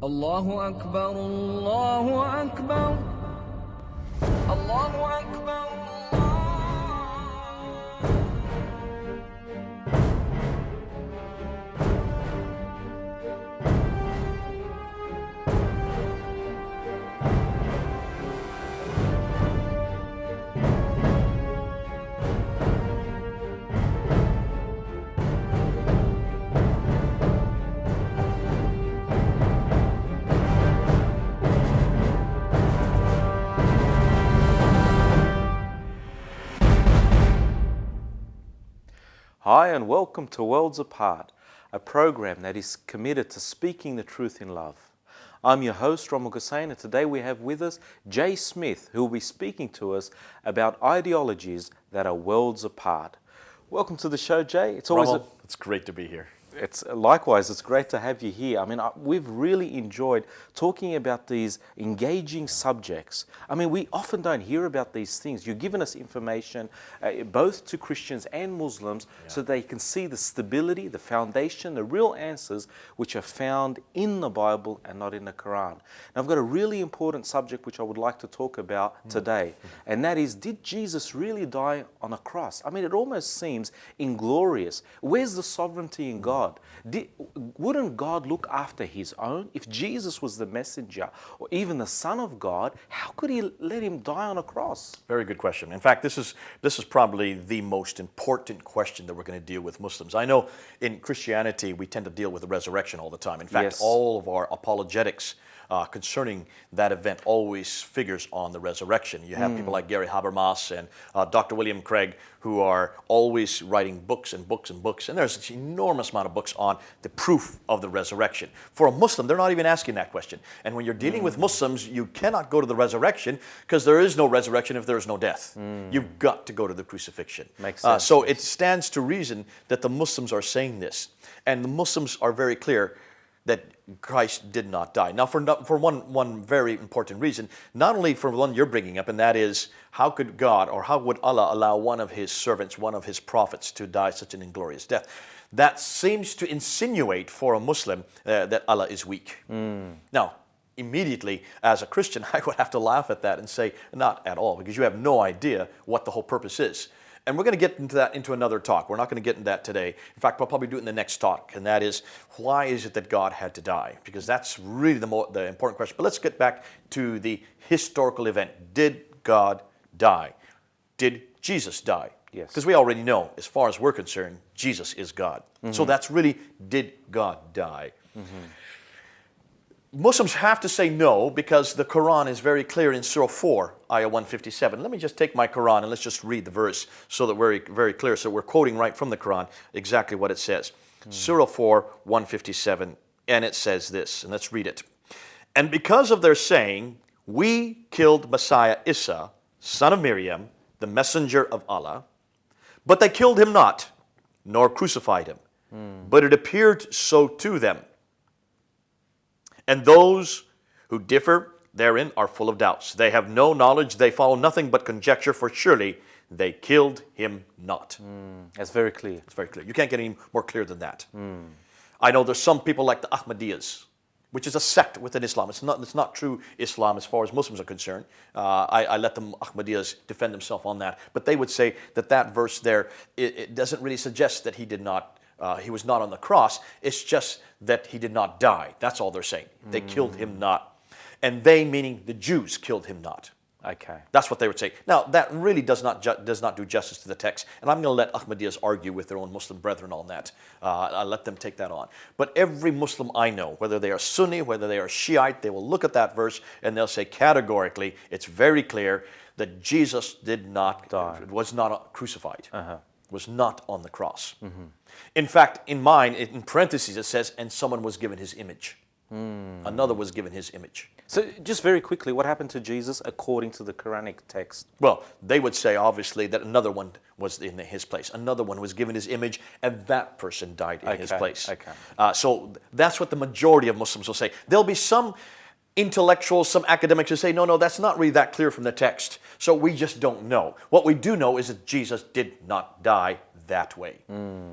الله أكبر الله أكبر الله أكبر Hi and welcome to Worlds Apart, a program that is committed to speaking the truth in love. I'm your host, Rommel Hussain, and today we have with us Jay Smith, who will be speaking to us about ideologies that are worlds apart. Welcome to the show, Jay. It's great to be here. Likewise, it's great to have you here. I mean, we've really enjoyed talking about these engaging subjects. I mean, we often don't hear about these things. You've given us information, both to Christians and Muslims, so they can see the stability, the foundation, the real answers which are found in the Bible and not in the Quran. Now, I've got a really important subject which I would like to talk about today, and that is, did Jesus really die on a cross? I mean, it almost seems inglorious. Where's the sovereignty in God? Wouldn't God look after his own? If Jesus was the messenger or even the Son of God, how could he let him die on a cross? Very good question. In fact, this is probably the most important question that we're going to deal with Muslims. I know in Christianity we tend to deal with the resurrection all the time. In fact, all of our apologetics concerning that event always figures on the resurrection. You have people like Gary Habermas and Dr. William Craig who are always writing books and books and books, and there's an enormous amount of books on the proof of the resurrection. For a Muslim, they're not even asking that question. And when you're dealing with Muslims, you cannot go to the resurrection because there is no resurrection if there is no death. You've got to go to the crucifixion. Makes sense. So it stands to reason that the Muslims are saying this. And the Muslims are very clear that Christ did not die. Now, for one very important reason, not only for one you're bringing up, and that is, how could God, or how would Allah allow one of his servants, one of his prophets, to die such an inglorious death? That seems to insinuate for a Muslim that Allah is weak. Now, immediately, as a Christian, I would have to laugh at that and say, not at all, because you have no idea what the whole purpose is. And we're going to get into that into another talk. We're not going to get into that today. In fact, we'll probably do it in the next talk, and that is, why is it that God had to die? Because that's really the important question. But let's get back to the historical event. Did God die? Did Jesus die? Yes. Because we already know, as far as we're concerned, Jesus is God. So that's really, did God die? Muslims have to say no because the Quran is very clear in Surah 4, Ayah 157. Let me just take my Quran and let's just read the verse so that we're very clear. So we're quoting right from the Quran exactly what it says. Surah 4, 157, and it says this, and let's read it. And because of their saying, we killed Messiah Isa, son of Miriam, the messenger of Allah, but they killed him not, nor crucified him, but it appeared so to them. And those who differ therein are full of doubts. They have no knowledge, they follow nothing but conjecture, for surely they killed him not. That's very clear. It's very clear. You can't get any more clear than that. I know there's some people like the Ahmadiyas, which is a sect within Islam. It's not true Islam as far as Muslims are concerned. I let the Ahmadiyas defend themselves on that. But they would say that that verse there, it doesn't really suggest that he was not on the cross. It's just that he did not die. That's all they're saying. They killed him not. And they, meaning the Jews, killed him not. Okay. That's what they would say. Now, that really does not do justice to the text. And I'm going to let Ahmadiyas argue with their own Muslim brethren on that. I'll let them take that on. But every Muslim I know, whether they are Sunni, whether they are Shiite, they will look at that verse and they'll say categorically, it's very clear that Jesus did not die, was not crucified. Was not on the cross. In fact, in parentheses, it says, and someone was given his image. Another was given his image. So just very quickly, what happened to Jesus according to the Quranic text? Well, they would say, obviously, that another one was in his place. Another one was given his image, and that person died in his place. So that's what the majority of Muslims will say. There'll be some intellectuals, some academics who say, no, that's not really that clear from the text. So we just don't know. What we do know is that Jesus did not die that way.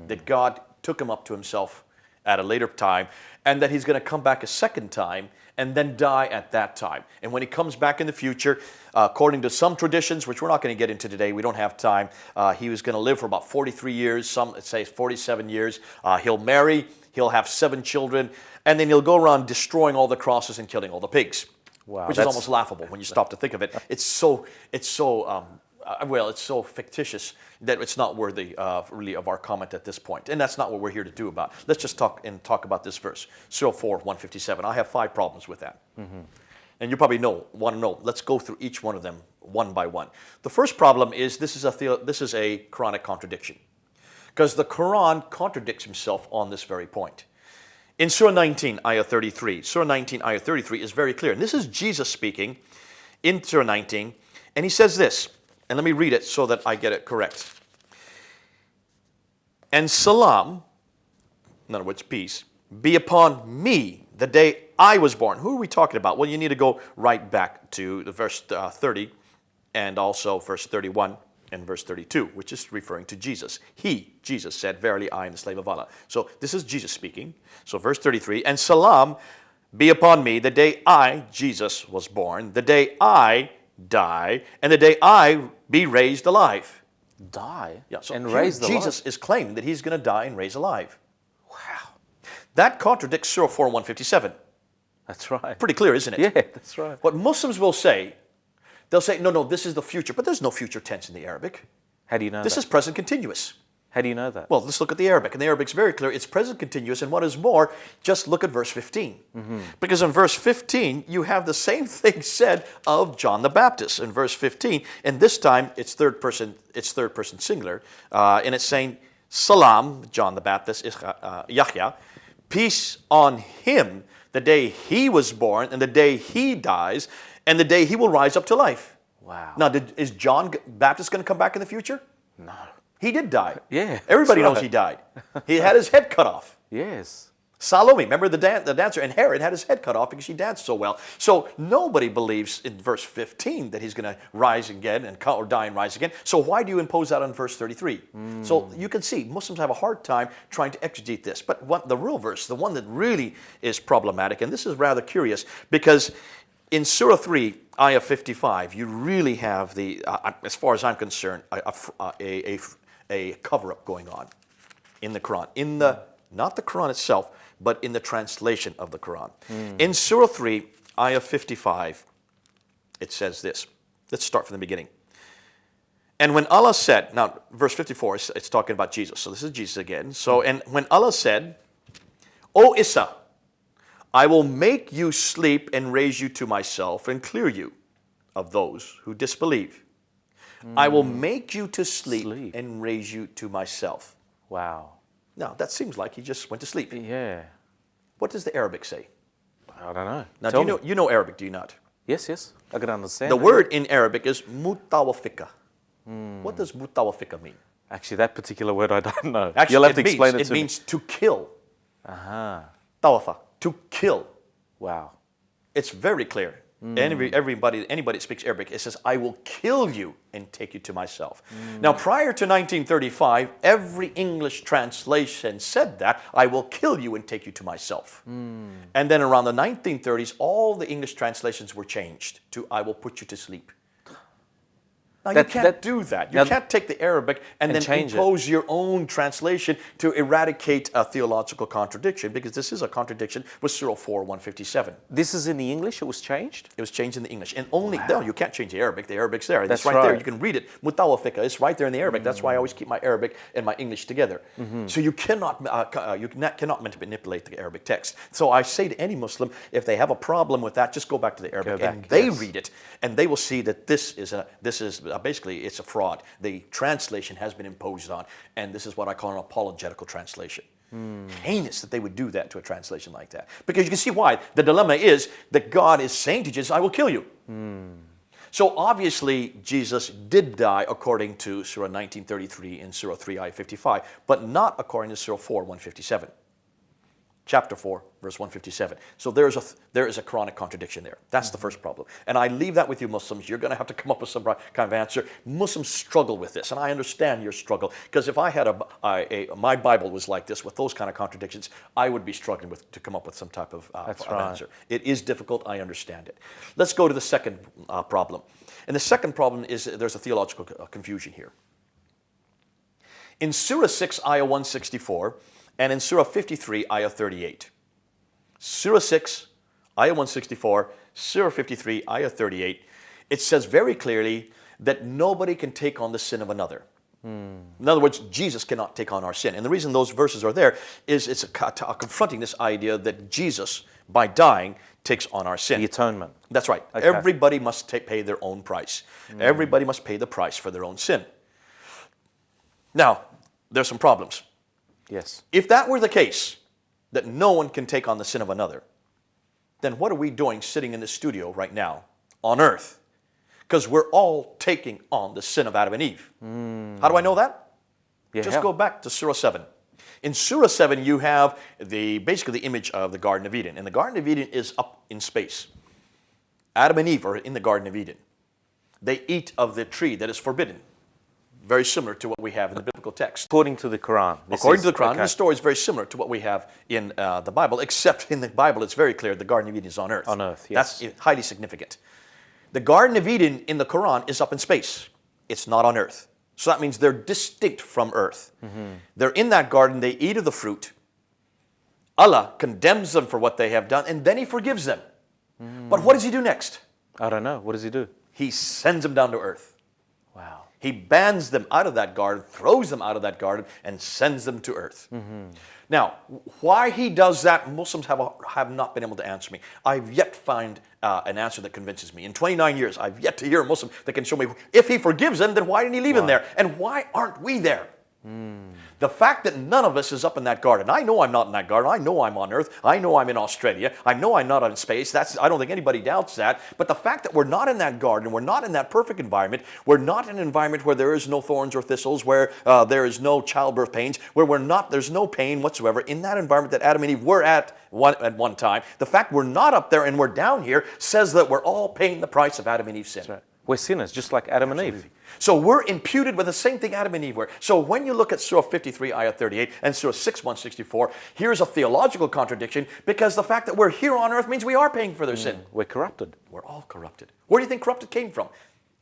That God took him up to himself at a later time, and that he's going to come back a second time and then die at that time. And when he comes back in the future, according to some traditions, which we're not going to get into today, we don't have time, he was going to live for about 43 years, some say 47 years. He'll marry, he'll have 7 children, and then he'll go around destroying all the crosses and killing all the pigs. Wow, which is almost laughable when you stop to think of it. It's so fictitious that it's not worthy really of our comment at this point. And that's not what we're here to do about. Let's just talk about this verse, Surah 4, 157. I have 5 problems with that. And you probably want to know. Let's go through each one of them one by one. The first problem is this is a Quranic contradiction, because the Quran contradicts himself on this very point. In Surah 19, Ayah 33, Surah 19, Ayah 33 is very clear. And this is Jesus speaking in Surah 19, and he says this, and let me read it so that I get it correct. And salam, in other words, peace, be upon me the day I was born. Who are we talking about? Well, you need to go right back to the verse 30 and also verse 31 and verse 32, which is referring to Jesus. He, Jesus, said, verily I am the slave of Allah. So this is Jesus speaking. So verse 33, and salam be upon me the day I, Jesus, was born, the day I die, and the day I be raised alive. Die? Yeah, so and here raised alive? Jesus is claiming that he's going to die and raise alive. Wow. That contradicts Surah 4, 157. That's right. Pretty clear, isn't it? Yeah, that's right. What Muslims will say, they'll say, no, this is the future. But there's no future tense in the Arabic. How do you know This that? is present continuous. How do you know that? Well, let's look at the Arabic. And the Arabic's very clear. It's present continuous. And what is more, just look at verse 15. Because in verse 15, you have the same thing said of John the Baptist in verse 15. And this time, it's third person singular. And it's saying, salam, John the Baptist, Yahya, peace on him the day he was born and the day he dies and the day he will rise up to life. Wow. Now, is John Baptist going to come back in the future? No. He did die. Yeah. Everybody that's knows right. he died. He had his head cut off. Yes. Salome, remember the dancer, and Herod had his head cut off because she danced so well. So nobody believes in verse 15 that he's going to rise again or die and rise again. So why do you impose that on verse 33? So you can see Muslims have a hard time trying to exegete this. But the real verse, the one that really is problematic, and this is rather curious, because in Surah 3, Ayah 55, you really have the, as far as I'm concerned, a cover-up going on in the Quran. Not the Quran itself, but in the translation of the Quran. In Surah 3, Ayah 55, it says this. Let's start from the beginning. And when Allah said, now verse 54, it's talking about Jesus. So this is Jesus again. So, and when Allah said, O Isa, I will make you sleep and raise you to myself and clear you of those who disbelieve. I will make you to sleep and raise you to myself. Wow. Now, that seems like he just went to sleep. Yeah. What does the Arabic say? I don't know. Now, Tell do me. you know Arabic, do you not? Yes. I can understand. The word in Arabic is mutawafika. What does mutawafika mean? Actually, that particular word I don't know. Actually, You'll have to explain it to me. It means to kill. Uh-huh. Tawafa, to kill. Wow. It's very clear. Anybody that speaks Arabic, it says, I will kill you and take you to myself. Now, prior to 1935, every English translation said that, I will kill you and take you to myself. And then around the 1930s, all the English translations were changed to, I will put you to sleep. Now, you can't do that. You can't take the Arabic and then impose your own translation to eradicate a theological contradiction, because this is a contradiction with Surah 4, 157. This is in the English? It was changed? It was changed in the English. And only, no, you can't change the Arabic. The Arabic's there. That's right there. You can read it. Mutawafika, it's right there in the Arabic. That's why I always keep my Arabic and my English together. So you cannot manipulate the Arabic text. So I say to any Muslim, if they have a problem with that, just go back to the Arabic and they read it, and they will see that this is basically, it's a fraud. The translation has been imposed on, and this is what I call an apologetical translation. Heinous that they would do that to a translation like that. Because you can see why. The dilemma is that God is saying to Jesus, I will kill you. So obviously, Jesus did die according to Surah 1933 and Surah 3, Ayah 55, but not according to Surah 4, 157. chapter 4, verse 157. So there is a chronic contradiction there. That's the first problem. And I leave that with you Muslims. You're going to have to come up with some kind of answer. Muslims struggle with this, and I understand your struggle. Because if I had my Bible was like this with those kind of contradictions, I would be struggling to come up with some type of answer. It is difficult. I understand it. Let's go to the second problem. And the second problem is there's a theological confusion here. In Surah 6, Ayah 164, and in Surah 53, Ayah 38. Surah 6, Ayah 164, Surah 53, Ayah 38, it says very clearly that nobody can take on the sin of another. In other words, Jesus cannot take on our sin. And the reason those verses are there is it's confronting this idea that Jesus, by dying, takes on our sin. The atonement. That's right. Okay. Everybody must pay their own price. Everybody must pay the price for their own sin. Now, there's some problems. Yes. If that were the case, that no one can take on the sin of another, then what are we doing sitting in the studio right now on earth? Because we're all taking on the sin of Adam and Eve. How do I know that? Yeah, Just go back to Surah 7. In Surah 7, you have basically the image of the Garden of Eden. And the Garden of Eden is up in space. Adam and Eve are in the Garden of Eden. They eat of the tree that is forbidden. Very similar to what we have in the biblical text. According to the Quran. According to the Quran, the story is very similar to what we have in the Bible, except in the Bible it's very clear the Garden of Eden is on earth. On earth, yes. That's highly significant. The Garden of Eden in the Quran is up in space. It's not on earth. So that means they're distinct from earth. They're in that garden, they eat of the fruit. Allah condemns them for what they have done, and then He forgives them. But what does He do next? I don't know. What does He do? He sends them down to earth. Wow. He bans them out of that garden, throws them out of that garden, and sends them to earth. Now, why He does that, Muslims have not been able to answer me. I've yet to find an answer that convinces me. In 29 years, I've yet to hear a Muslim that can show me, if He forgives them, then why didn't He leave them there? And why aren't we there? The fact that none of us is up in that garden. I know I'm not in that garden. I know I'm on earth. I know I'm in Australia. I know I'm not in space. I don't think anybody doubts that. But the fact that we're not in that garden, we're not in that perfect environment, we're not in an environment where there is no thorns or thistles, where there is no childbirth pains, where there's no pain whatsoever, in that environment that Adam and Eve were at one time, the fact we're not up there and we're down here says that we're all paying the price of Adam and Eve's sin. That's right. We're sinners, just like Adam and Eve. So we're imputed with the same thing Adam and Eve were. So when you look at Surah 53, Ayah 38, and Surah 6, 164, here's a theological contradiction, because the fact that we're here on earth means we are paying for their sin. We're corrupted. We're all corrupted. Where do you think corrupted came from?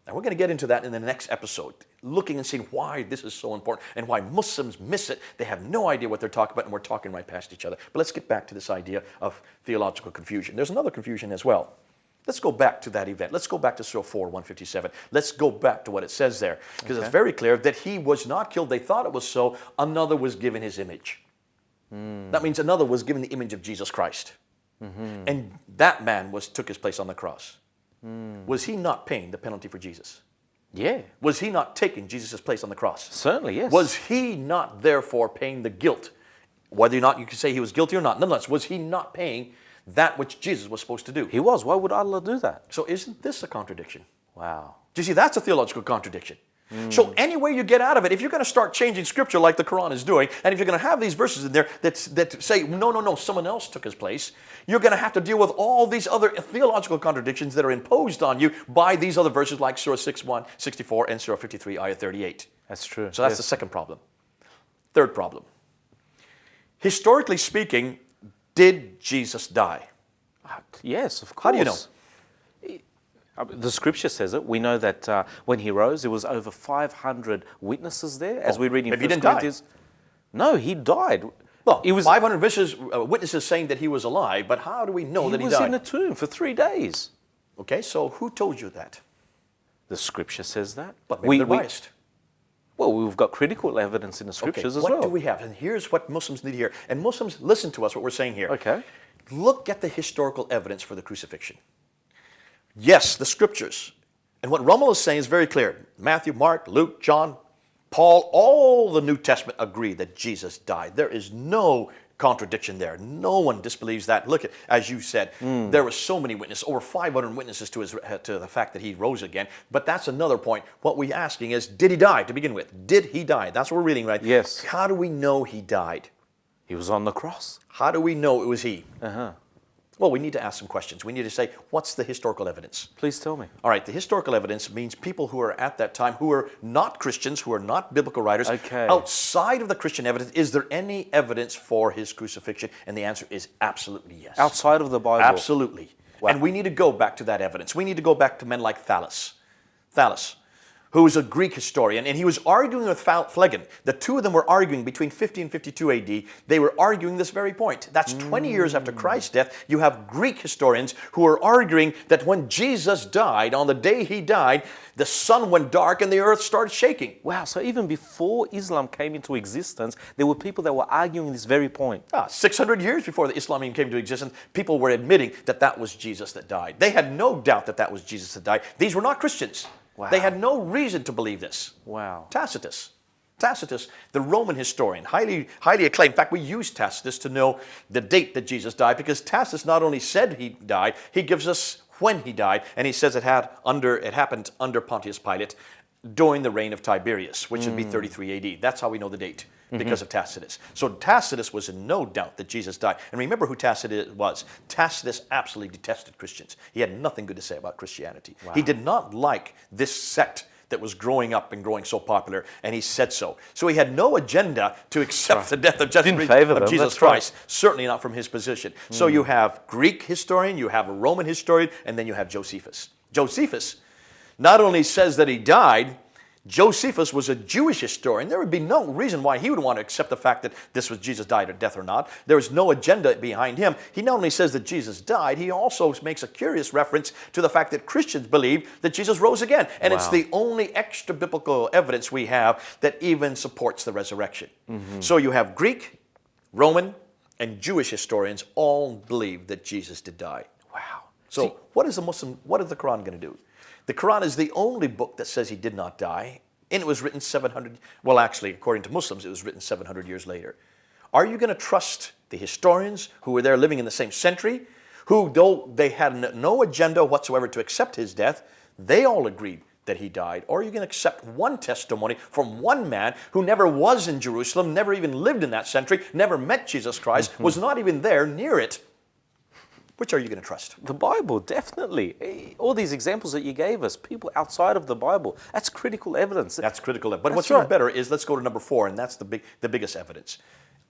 And we're going to get into that in the next episode, looking and seeing why this is so important and why Muslims miss it. They have no idea what they're talking about, and we're talking right past each other. But let's get back to this idea of theological confusion. There's another confusion as well. Let's go back to that event. Let's go back to Surah 4, 157. Let's go back to what it says there. Because it's very clear that he was not killed. They thought it was so. Another was given his image. That means another was given the image of Jesus Christ. And that man took his place on the cross. Was he not paying the penalty for Jesus? Yeah. Was he not taking Jesus' place on the cross? Certainly, yes. Was he not therefore paying the guilt? Whether or not you could say he was guilty or not. Nonetheless, was he not paying that which Jesus was supposed to do? He was. Why would Allah do that? So isn't this a contradiction? Wow. Do you see, that's a theological contradiction. So any way you get out of it, if you're going to start changing Scripture like the Quran is doing, and if you're going to have these verses in there that say, no, someone else took his place, you're going to have to deal with all these other theological contradictions that are imposed on you by these other verses like Surah 6, 164 and Surah 53, Ayah 38. That's true. So that's the second problem. Third problem. Historically speaking, did Jesus die? Yes, of course. How do you know? The scripture says it. We know that when he rose, there was over 500 witnesses there, as we read in 1 Corinthians. No, he died. Well, it was 500 witnesses saying that he was alive, but how do we know that he died? He was in a tomb for 3 days. Okay, so who told you that? The scripture says that. But maybe they're biased. Well, we've got critical evidence in the scriptures as well. What do we have? And here's what Muslims need to hear. And Muslims, listen to us, what we're saying here. Okay. Look at the historical evidence for the crucifixion. Yes, the scriptures. And what Rommel is saying is very clear. Matthew, Mark, Luke, John, Paul, all the New Testament agree that Jesus died. There is no contradiction there. No one disbelieves that. Look at, as you said, there were so many witnesses, over 500 witnesses to the fact that he rose again. But that's another point. What we're asking is, did he die to begin with? Did he die? That's what we're reading, right? Yes. How do we know he died? He was on the cross. How do we know it was he? Uh-huh. Well, we need to ask some questions. We need to say, what's the historical evidence? Please tell me. All right, the historical evidence means people who are at that time, who are not Christians, who are not biblical writers. Okay. Outside of the Christian evidence, is there any evidence for his crucifixion? And the answer is absolutely yes. Outside of the Bible. Absolutely. Wow. And we need to go back to that evidence. We need to go back to men like Thallus. Thallus, who was a Greek historian, and he was arguing with Phlegon. The two of them were arguing between 50 and 52 AD. They were arguing this very point. That's 20 years after Christ's death. You have Greek historians who are arguing that when Jesus died, on the day he died, the sun went dark and the earth started shaking. Wow, so even before Islam came into existence, there were people that were arguing this very point. 600 years before the Islam even came into existence, people were admitting that that was Jesus that died. They had no doubt that that was Jesus that died. These were not Christians. Wow. They had no reason to believe this. Wow. Tacitus, the Roman historian, highly acclaimed. In fact, we use Tacitus to know the date that Jesus died, because Tacitus not only said he died, he gives us when he died, and he says it happened under Pontius Pilate during the reign of Tiberius, which would be 33 AD. That's how we know the date, because of Tacitus. So Tacitus was in no doubt that Jesus died. And remember who Tacitus was. Tacitus absolutely detested Christians. He had nothing good to say about Christianity. Wow. He did not like this sect that was growing up and growing so popular, and he said so. So he had no agenda to accept the death of Jesus Christ, certainly not from his position. So you have Greek historian, you have a Roman historian, and then you have Josephus. Josephus not only says that he died, Josephus was a Jewish historian. There would be no reason why he would want to accept the fact that this was Jesus died or death or not. There was no agenda behind him. He not only says that Jesus died, he also makes a curious reference to the fact that Christians believe that Jesus rose again. And it's the only extra biblical evidence we have that even supports the resurrection. So you have Greek, Roman, and Jewish historians all believe that Jesus did die. Wow. So what is the Quran going to do? The Quran is the only book that says he did not die, and it was written 700, well actually, according to Muslims, it was written 700 years later. Are you going to trust the historians who were there living in the same century, who, though they had no agenda whatsoever to accept his death, they all agreed that he died? Or are you going to accept one testimony from one man who never was in Jerusalem, never even lived in that century, never met Jesus Christ, was not even there near it? Which are you going to trust? The Bible, definitely. All these examples that you gave us, people outside of the Bible, that's critical evidence. That's critical evidence. But what's even better is, let's go to number 4, and that's the biggest evidence.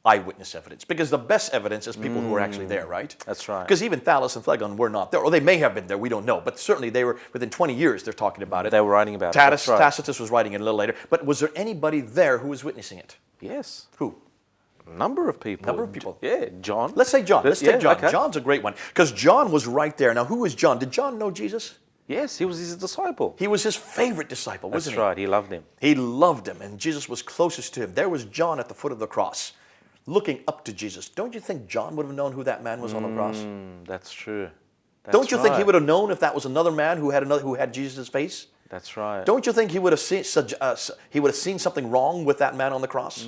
Eyewitness evidence. Because the best evidence is people who were actually there, right? That's right. Because even Thallus and Phlegon were not there. Or they may have been there, we don't know. But certainly they were, within 20 years, they're talking about it. They were writing about it. Tacitus was writing it a little later. But was there anybody there who was witnessing it? Yes. Who? Number of people. Number of people. Yeah, John. Let's say John. Let's take John. Okay. John's a great one. Because John was right there. Now, who was John? Did John know Jesus? Yes, he was his disciple. He was his favorite disciple, wasn't he? That's right, he loved him. He loved him, and Jesus was closest to him. There was John at the foot of the cross, looking up to Jesus. Don't you think John would have known who that man was on the cross? That's true. Don't you think he would have known if that was another man who had Jesus' face? That's right. Don't you think he would have seen something wrong with that man on the cross?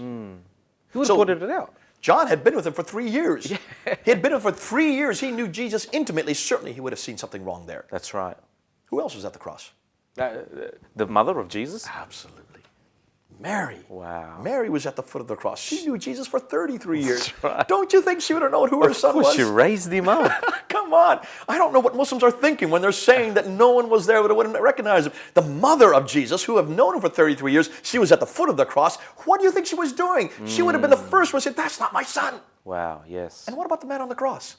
He would have pointed it out. John had been with him for 3 years. Yeah. He had been with him for 3 years. He knew Jesus intimately. Certainly he would have seen something wrong there. That's right. Who else was at the cross? The mother of Jesus? Absolutely. Mary. Wow. Mary was at the foot of the cross. She knew Jesus for 33 years. That's right. Don't you think she would have known who her son was? Of course, she raised him up. Come on. I don't know what Muslims are thinking when they're saying that no one was there that wouldn't recognize him. The mother of Jesus, who have known him for 33 years, she was at the foot of the cross. What do you think she was doing? She would have been the first one to say, that's not my son. Wow, yes. And what about the man on the cross?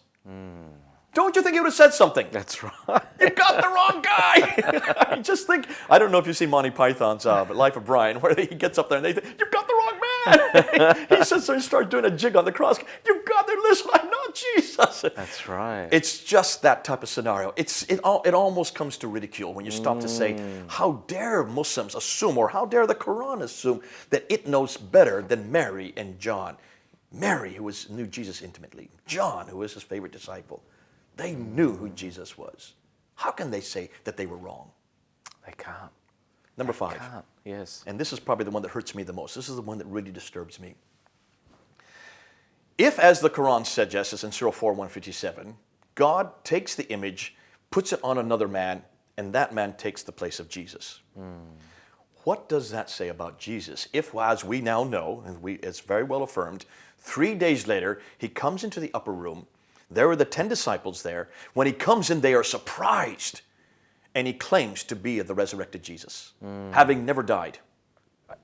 Don't you think he would have said something? That's right. You got the wrong guy. I just think, I don't know if you've seen Monty Python's Life of Brian, where he gets up there and they think, you've got the wrong man. He sits there and starts doing a jig on the cross. You've got there, listen, I'm not Jesus. That's right. It's just that type of scenario. It almost comes to ridicule when you stop to say, how dare Muslims assume, or how dare the Quran assume, that it knows better than Mary and John. Mary, who knew Jesus intimately. John, who was his favorite disciple. They knew who Jesus was. How can they say that they were wrong? They can't. Number 5. They can't. Yes. And this is probably the one that hurts me the most. This is the one that really disturbs me. If, as the Quran suggests in Surah 4:157, God takes the image, puts it on another man, and that man takes the place of Jesus. What does that say about Jesus? If, as we now know, and it's very well affirmed, 3 days later, he comes into the upper room. There are the 10 disciples there. When he comes in, they are surprised. And he claims to be the resurrected Jesus, having never died.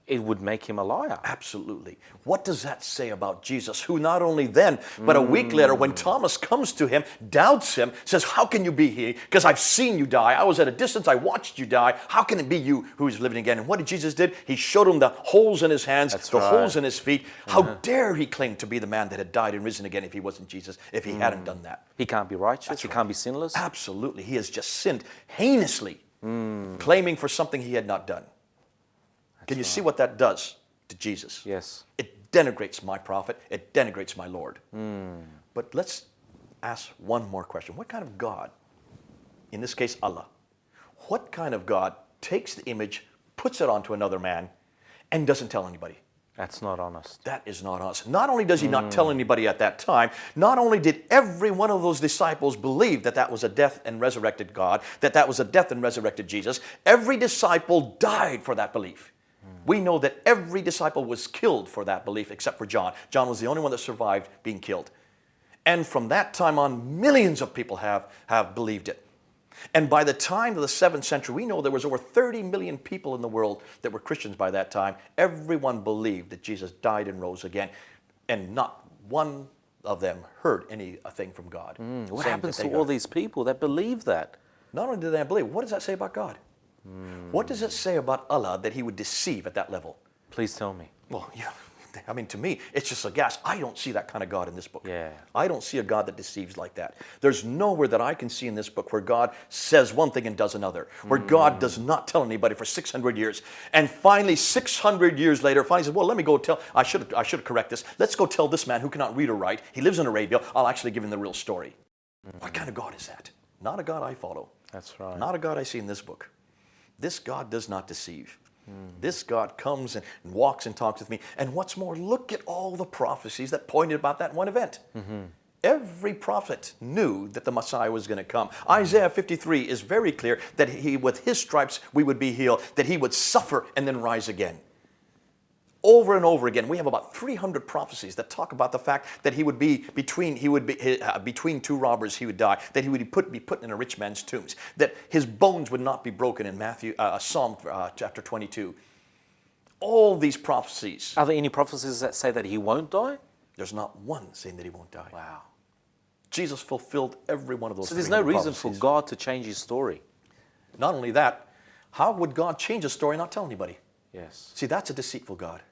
It would make him a liar. Absolutely. What does that say about Jesus, who not only then, but a week later, when Thomas comes to him, doubts him, says, how can you be here? Because I've seen you die. I was at a distance. I watched you die. How can it be you who is living again? And what did Jesus did? He showed him the holes in his hands, holes in his feet. How dare he claim to be the man that had died and risen again if he wasn't Jesus, if he hadn't done that? He can't be righteous. He can't be sinless. Absolutely. He has just sinned heinously, claiming for something he had not done. Can you see what that does to Jesus? Yes. It denigrates my prophet. It denigrates my Lord. But let's ask one more question. What kind of God, in this case Allah, what kind of God takes the image, puts it onto another man, and doesn't tell anybody? That's not honest. That is not honest. Not only does he not tell anybody at that time, not only did every one of those disciples believe that that was a death and resurrected God, that that was a death and resurrected Jesus, every disciple died for that belief. We know that every disciple was killed for that belief except for John. John was the only one that survived being killed. And from that time on, millions of people have believed it. And by the time of the 7th century, we know there was over 30 million people in the world that were Christians by that time. Everyone believed that Jesus died and rose again. And not one of them heard anything from God. What happens to all these people that believe that? Not only did they believe, what does that say about God? What does it say about Allah that he would deceive at that level? Please tell me. Well, yeah, I mean, to me, it's just a gas. I don't see that kind of God in this book. Yeah. I don't see a God that deceives like that. There's nowhere that I can see in this book where God says one thing and does another, where God does not tell anybody for 600 years. And finally, 600 years later, finally says, well, let me go tell, I should correct this. Let's go tell this man who cannot read or write. He lives in Arabia. I'll actually give him the real story. What kind of God is that? Not a God I follow. That's right. Not a God I see in this book. This God does not deceive. This God comes and walks and talks with me. And what's more, look at all the prophecies that pointed about that one event. Every prophet knew that the Messiah was going to come. Isaiah 53 is very clear that with his stripes we would be healed, that he would suffer and then rise again. Over and over again, we have about 300 prophecies that talk about the fact that he would be between two robbers, he would die, that he would be put in a rich man's tombs, that his bones would not be broken in Psalm chapter 22. All these prophecies. Are there any prophecies that say that he won't die? There's not one saying that he won't die. Wow. Jesus fulfilled every one of those. So there's no reason prophecies. for God to change his story. Not only that, how would God change a story and not tell anybody? Yes. See, that's a deceitful God.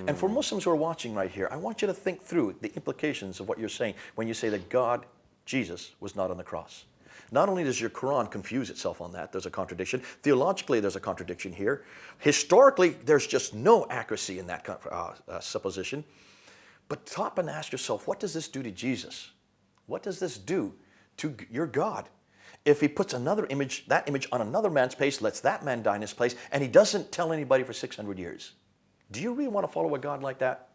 And for Muslims who are watching right here, I want you to think through the implications of what you're saying when you say that God, Jesus, was not on the cross. Not only does your Quran confuse itself on that, there's a contradiction. Theologically, there's a contradiction here. Historically, there's just no accuracy in that supposition. But stop and ask yourself, what does this do to Jesus? What does this do to your God? If he puts that image on another man's place, lets that man die in his place, and he doesn't tell anybody for 600 years. Do you really want to follow a God like that?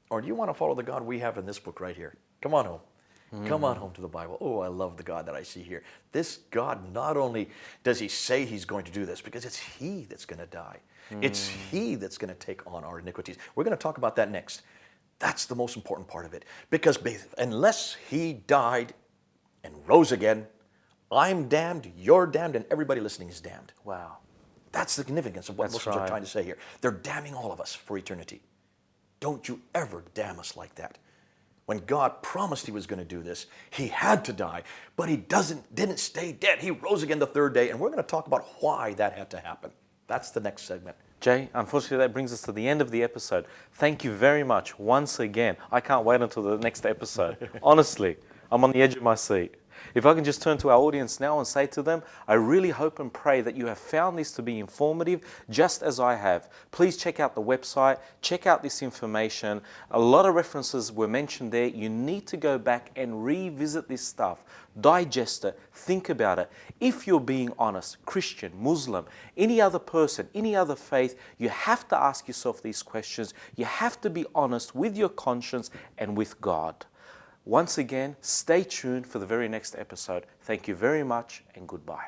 Or do you want to follow the God we have in this book right here? Come on home. Come on home to the Bible. Oh, I love the God that I see here. This God, not only does he say he's going to do this, because it's he that's going to die. It's he that's going to take on our iniquities. We're going to talk about that next. That's the most important part of it. Because unless he died and rose again, I'm damned, you're damned, and everybody listening is damned. Wow. That's the significance of what Muslims are trying to say here. They're damning all of us for eternity. Don't you ever damn us like that. When God promised he was going to do this, he had to die, but he didn't stay dead. He rose again the 3rd day, and we're going to talk about why that had to happen. That's the next segment. Jay, unfortunately that brings us to the end of the episode. Thank you very much once again. I can't wait until the next episode. Honestly, I'm on the edge of my seat. If I can just turn to our audience now and say to them, I really hope and pray that you have found this to be informative, just as I have. Please check out the website, check out this information. A lot of references were mentioned there. You need to go back and revisit this stuff, digest it, think about it. If you're being honest, Christian, Muslim, any other person, any other faith, you have to ask yourself these questions. You have to be honest with your conscience and with God. Once again, stay tuned for the very next episode. Thank you very much and goodbye.